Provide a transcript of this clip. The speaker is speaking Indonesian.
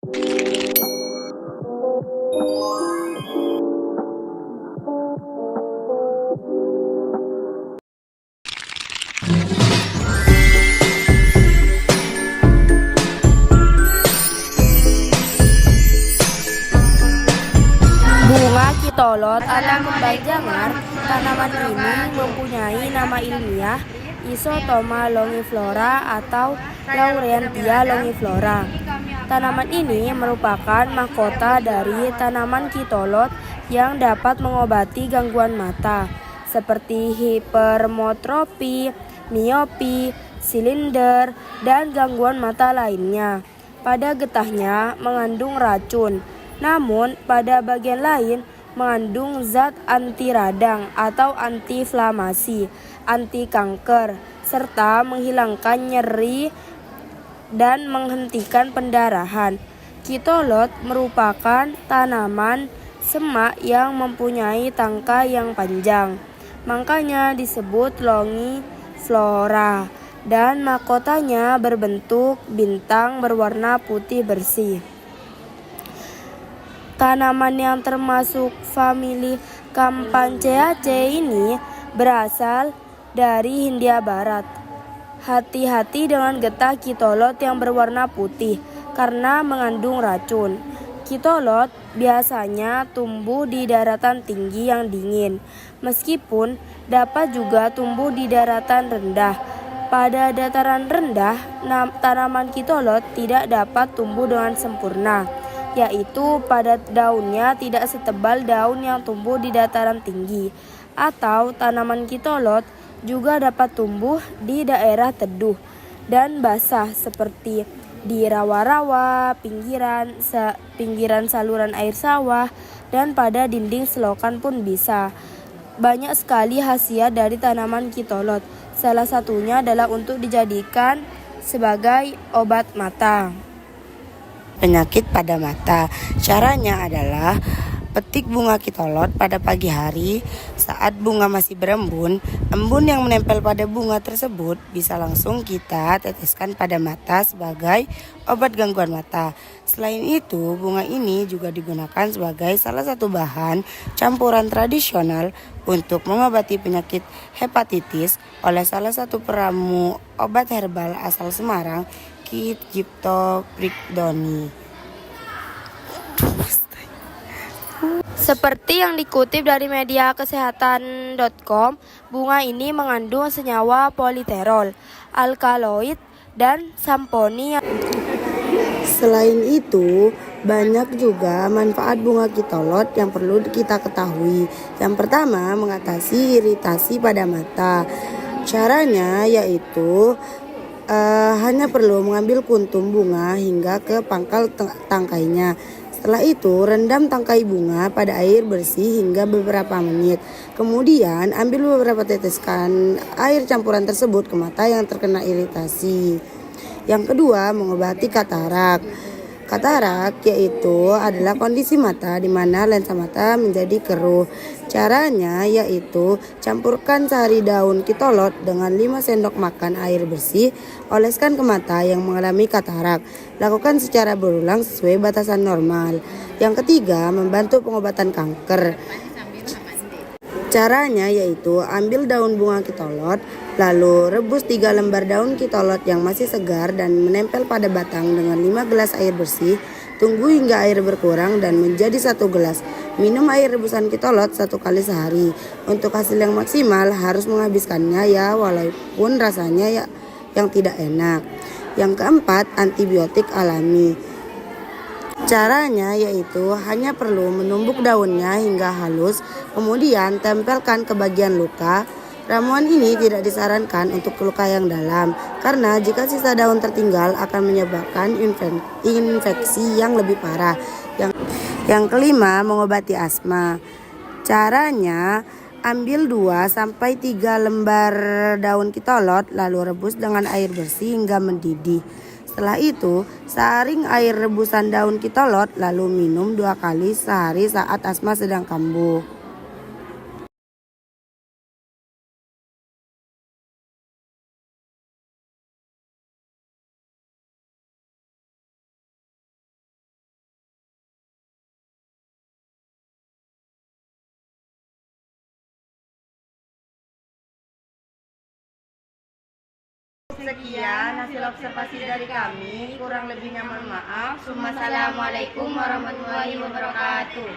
Bunga kitolot atau kembang jamar, tanaman ini mempunyai nama ilmiah Isotoma longiflora atau Laurentia longiflora. Tanaman ini merupakan mahkota dari tanaman kitolot yang dapat mengobati gangguan mata seperti hipermetropi, miopi, silinder, dan gangguan mata lainnya. Pada getahnya mengandung racun, namun pada bagian lain mengandung zat anti radang atau anti-inflamasi, anti kanker, serta menghilangkan nyeri dan menghentikan pendarahan. Kitolot merupakan tanaman semak yang mempunyai tangkai yang panjang, makanya disebut longiflora, dan mahkotanya berbentuk bintang berwarna putih bersih. Tanaman yang termasuk famili Campanaceae ini berasal dari Hindia Barat. Hati-hati dengan getah kitolot yang berwarna putih karena mengandung racun. Kitolot biasanya tumbuh di daratan tinggi yang dingin, meskipun dapat juga tumbuh di daratan rendah. Pada dataran rendah, tanaman kitolot tidak dapat tumbuh dengan sempurna, yaitu pada daunnya tidak setebal daun yang tumbuh di dataran tinggi, atau tanaman kitolot juga dapat tumbuh di daerah teduh dan basah seperti di rawa-rawa, pinggiran saluran air sawah, dan pada dinding selokan pun bisa. Banyak sekali khasiat dari tanaman kitolot, salah satunya adalah untuk dijadikan sebagai obat mata. Penyakit pada mata. Caranya adalah petik bunga kitolot pada pagi hari saat bunga masih berembun. Embun yang menempel pada bunga tersebut bisa langsung kita teteskan pada mata sebagai obat gangguan mata. Selain itu, bunga ini juga digunakan sebagai salah satu bahan campuran tradisional untuk mengobati penyakit hepatitis oleh salah satu peramu obat herbal asal Semarang, Ki Cipto Prikdoni. Seperti yang dikutip dari media kesehatan.com, bunga ini mengandung senyawa politerol, alkaloid, dan samponi. Selain itu, banyak juga manfaat bunga kitolot yang perlu kita ketahui. Yang pertama, mengatasi iritasi pada mata. Caranya yaitu hanya perlu mengambil kuntum bunga hingga ke pangkal tangkainya. Setelah itu, rendam tangkai bunga pada air bersih hingga beberapa menit. Kemudian, ambil beberapa teteskan air campuran tersebut ke mata yang terkena iritasi. Yang kedua, mengobati katarak. Katarak yaitu adalah kondisi mata di mana lensa mata menjadi keruh. Caranya yaitu campurkan sari daun kitolot dengan 5 sendok makan air bersih, oleskan ke mata yang mengalami katarak. Lakukan secara berulang sesuai batasan normal. Yang ketiga, membantu pengobatan kanker. Caranya yaitu ambil daun bunga kitolot, lalu rebus 3 lembar daun kitolot yang masih segar dan menempel pada batang dengan 5 gelas air bersih. Tunggu hingga air berkurang dan menjadi 1 gelas. Minum air rebusan kitolot 1 kali sehari. Untuk hasil yang maksimal harus menghabiskannya ya, walaupun rasanya yang tidak enak. Yang keempat, antibiotik alami. Caranya yaitu hanya perlu menumbuk daunnya hingga halus, kemudian tempelkan ke bagian luka. Ramuan ini tidak disarankan untuk luka yang dalam, karena jika sisa daun tertinggal akan menyebabkan infeksi yang lebih parah. Yang kelima, mengobati asma. Caranya, ambil 2-3 lembar daun kitolot, lalu rebus dengan air bersih hingga mendidih. Setelah itu, saring air rebusan daun kitolot, lalu minum 2 kali sehari saat asma sedang kambuh. Sekian hasil observasi dari kami. Kurang lebihnya mohon maaf. Assalamualaikum warahmatullahi wabarakatuh.